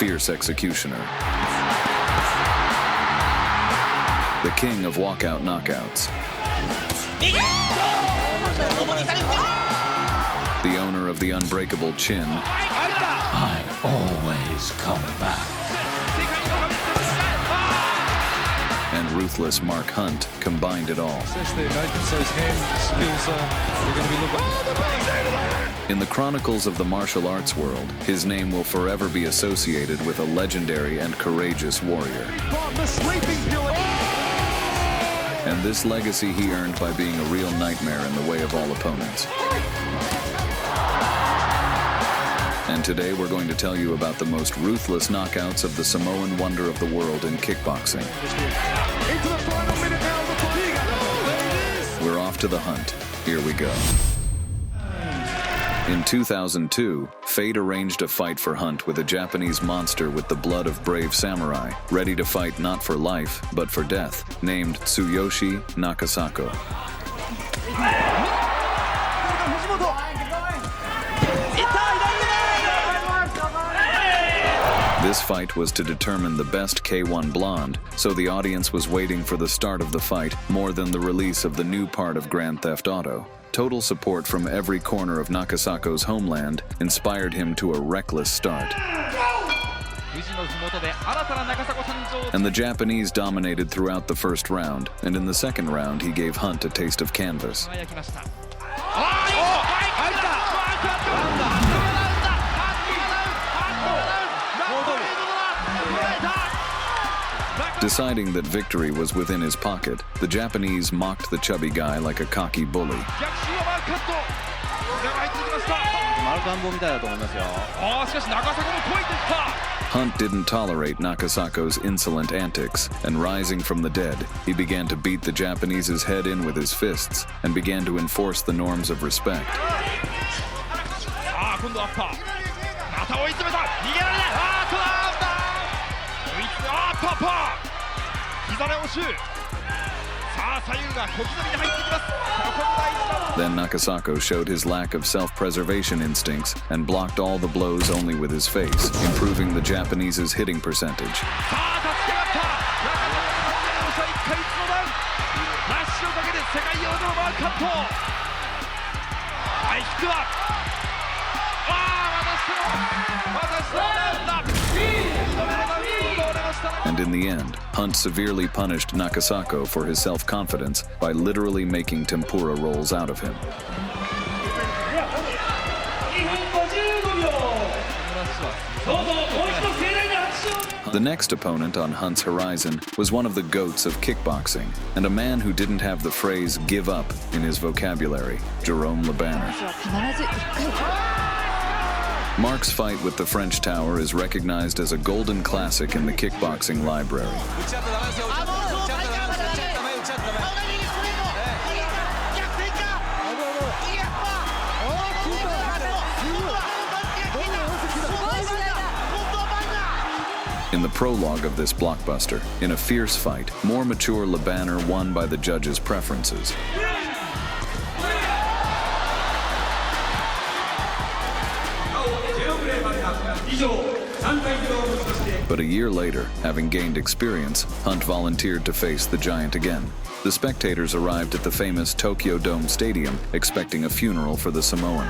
fierce executioner. The king of walkout knockouts. The owner of the unbreakable chin. I always come back. And ruthless Mark Hunt combined it all. In the chronicles of the martial arts world, his name will forever be associated with a legendary and courageous warrior. And this legacy he earned by being a real nightmare in the way of all opponents. And today we're going to tell you about the most ruthless knockouts of the Samoan wonder of the world in kickboxing. We're off to the hunt. Here we go. In 2002, fate arranged a fight for Hunt with a Japanese monster with the blood of brave samurai, ready to fight not for life, but for death, named Tsuyoshi Nakasako. This fight was to determine the best K1 blonde, so the audience was waiting for the start of the fight more than the release of the new part of Grand Theft Auto. Total support from every corner of Nakasako's homeland inspired him to a reckless start. And the Japanese dominated throughout the first round, and in the second round he gave Hunt a taste of canvas. Deciding that victory was within his pocket, the Japanese mocked the chubby guy like a cocky bully. Hunt didn't tolerate Nakasako's insolent antics, and rising from the dead, he began to beat the Japanese's head in with his fists and began to enforce the norms of respect. Then Nakasako showed his lack of self-preservation instincts and blocked all the blows only with his face, improving the Japanese's hitting percentage. And in the end, Hunt severely punished Nakasako for his self-confidence by literally making tempura rolls out of him. The next opponent on Hunt's horizon was one of the goats of kickboxing, and a man who didn't have the phrase "give up" in his vocabulary, Jerome Le Banner. Mark's fight with the French Tower is recognized as a golden classic in the kickboxing library. In the prologue of this blockbuster, in a fierce fight, more mature Le Banner won by the judges' preferences. But a year later, having gained experience, Hunt volunteered to face the giant again. The spectators arrived at the famous Tokyo Dome Stadium, expecting a funeral for the Samoan.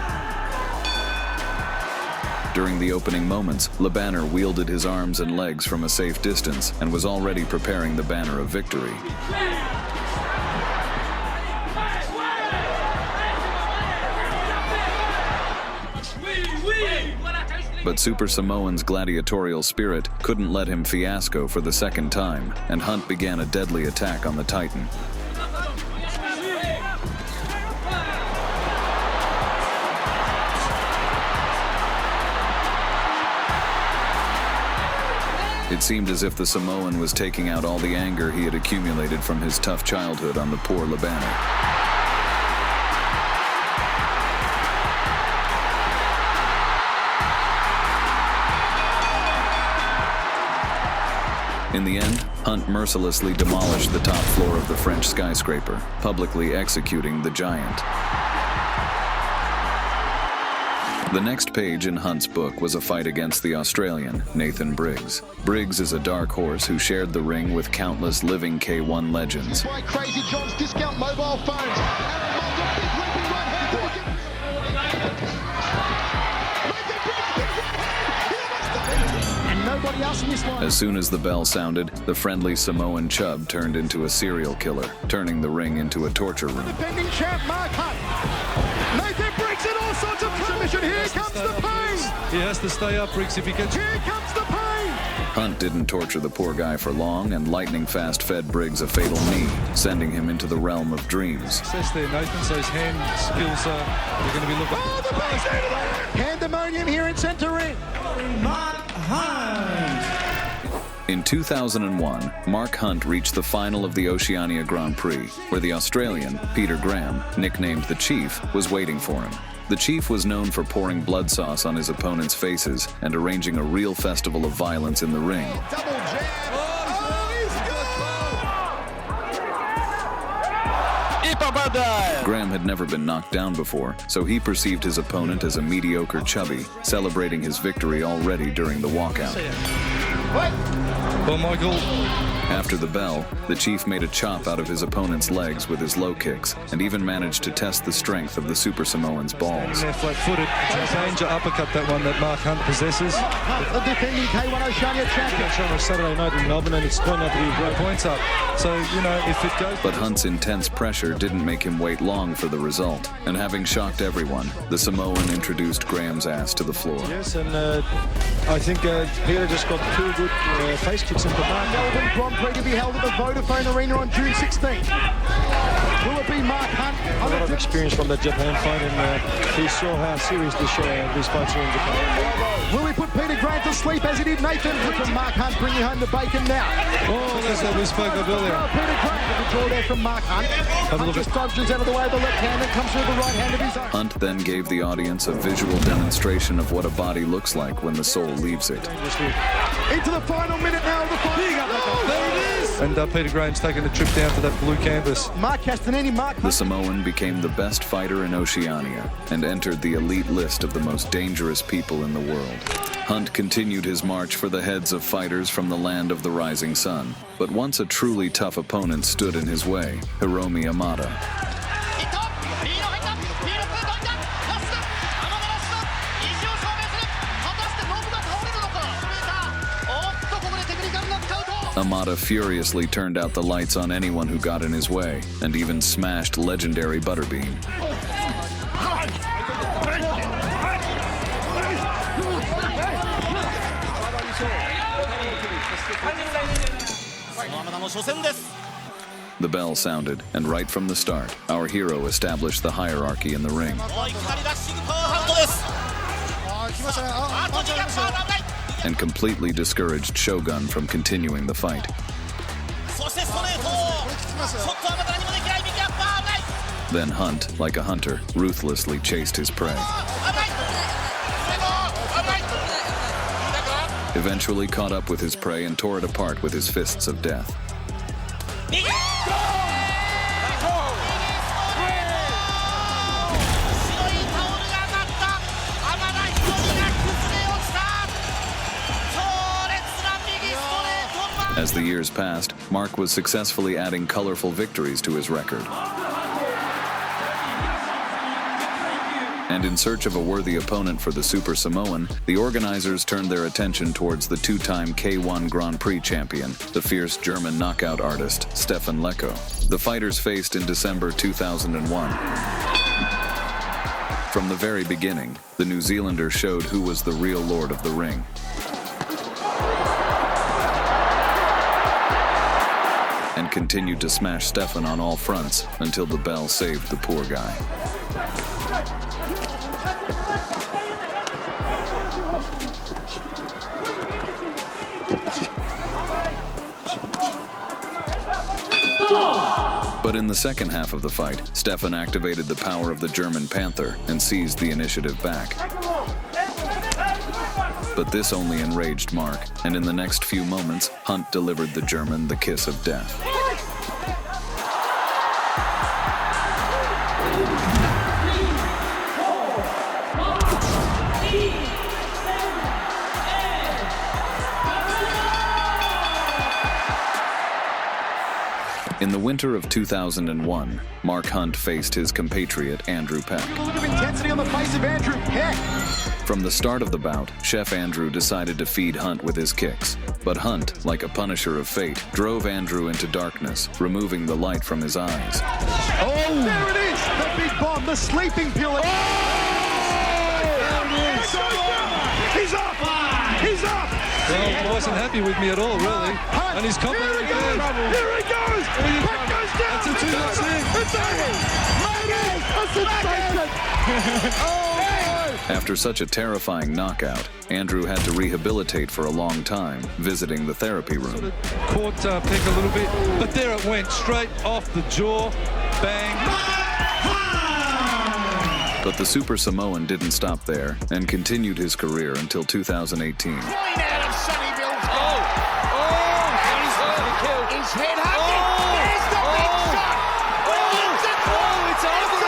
During the opening moments, Le Banner wielded his arms and legs from a safe distance and was already preparing the banner of victory. But Super Samoan's gladiatorial spirit couldn't let him fiasco for the second time, and Hunt began a deadly attack on the Titan. It seemed as if the Samoan was taking out all the anger he had accumulated from his tough childhood on the poor Le Banner. In the end, Hunt mercilessly demolished the top floor of the French skyscraper, publicly executing the giant. The next page in Hunt's book was a fight against the Australian, Nathan Briggs. Briggs is a dark horse who shared the ring with countless living K1 legends. Crazy John's discount mobile phones. And nobody else in this line. As soon as the bell sounded, the friendly Samoan chub turned into a serial killer, turning the ring into a torture room. Defending champ Mark Hunt. Nathan Briggs in all sorts of submission. Here comes the pain. He has to stay up, Briggs, if he can. Here comes the pain. Hunt didn't torture the poor guy for long, and lightning fast fed Briggs a fatal knee, sending him into the realm of dreams. Says there, Nathan, so his hand skills are going to be looking. Oh, the Briggs into the Pandemonium here in centre ring. Mark Hunt. In 2001, Mark Hunt reached the final of the Oceania Grand Prix, where the Australian, Peter Graham, nicknamed the Chief, was waiting for him. The Chief was known for pouring blood sauce on his opponents' faces and arranging a real festival of violence in the ring. Double jab. Graham had never been knocked down before, so he perceived his opponent as a mediocre chubby, celebrating his victory already during the walkout. Well, Michael. After the bell, the Chief made a chop out of his opponent's legs with his low kicks, and even managed to test the strength of the Super Samoan's balls. They're flat-footed. It's a danger uppercut, that one that Mark Hunt possesses. The defending K1 Oceania champion. Shown on Saturday night in Melbourne, and it's going out to be great points up. So, you know, if it goes... But Hunt's intense pressure didn't make him wait long for the result, and having shocked everyone, the Samoan introduced Graham's ass to the floor. Yes, and I think Peter just got two good face kicks into Mark. Melbourne Grand Prix to be held at the Vodafone Arena on June 16th. Will it be Mark Hunt? A lot of experience from that Japan fight, and he saw how serious these fights are in Japan. Will we put Peter Grant to sleep as he did Nathan? Look at Mark Hunt bringing home the bacon now. Oh, that's what we spoke of earlier. Peter Grant with a draw there from Mark Hunt. Hunt just dodges out of the way of the left hand and comes through the right hand of his own. Hunt then gave the audience a visual demonstration of what a body looks like when the soul leaves it. Into the final minute now of the fight. There it is! And Peter Graham's taking a trip down to that blue canvas. Mark Castanini, Mark Hunt. The Samoan became the best fighter in Oceania and entered the elite list of the most dangerous people in the world. Hunt continued his march for the heads of fighters from the land of the rising sun. But once a truly tough opponent stood in his way, Hiromi Amada. Amada furiously turned out the lights on anyone who got in his way, and even smashed legendary Butterbean. The bell sounded, and right from the start, our hero established the hierarchy in the ring. And completely discouraged Shogun from continuing the fight. Then Hunt, like a hunter, ruthlessly chased his prey. Eventually caught up with his prey and tore it apart with his fists of death. As the years passed, Mark was successfully adding colorful victories to his record. And in search of a worthy opponent for the Super Samoan, the organizers turned their attention towards the two-time K1 Grand Prix champion, the fierce German knockout artist, Stefan Leko. The fighters faced in December 2001. From the very beginning, the New Zealander showed who was the real lord of the ring. And continued to smash Stefan on all fronts until the bell saved the poor guy. But in the second half of the fight, Stefan activated the power of the German Panther and seized the initiative back. But this only enraged Mark, and in the next few moments, Hunt delivered the German the kiss of death. In the winter of 2001, Mark Hunt faced his compatriot Andrew Peck. Look of intensity on the face of Andrew Peck. From the start of the bout, Chef Andrew decided to feed Hunt with his kicks. But Hunt, like a punisher of fate, drove Andrew into darkness, removing the light from his eyes. Oh! There it is! The big bomb, the sleeping pill. Oh! There it is! He's up! He's up! Well, he wasn't happy with me at all, really. Hunt. And he's complimenting Here he goes! Here he goes! Peck goes down! That's a two-minute thing. It's over! Make it! Oh! After such a terrifying knockout, Andrew had to rehabilitate for a long time, visiting the therapy room. Caught Peck a little bit, but there it went, straight off the jaw. Bang. But the Super Samoan didn't stop there and continued his career until 2018. Point out of Sunnyville. He's head hunting. There's the big shot. It's over.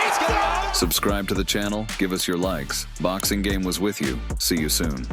It's over. Subscribe to the channel, give us your likes. Boxing Game was with you. See you soon.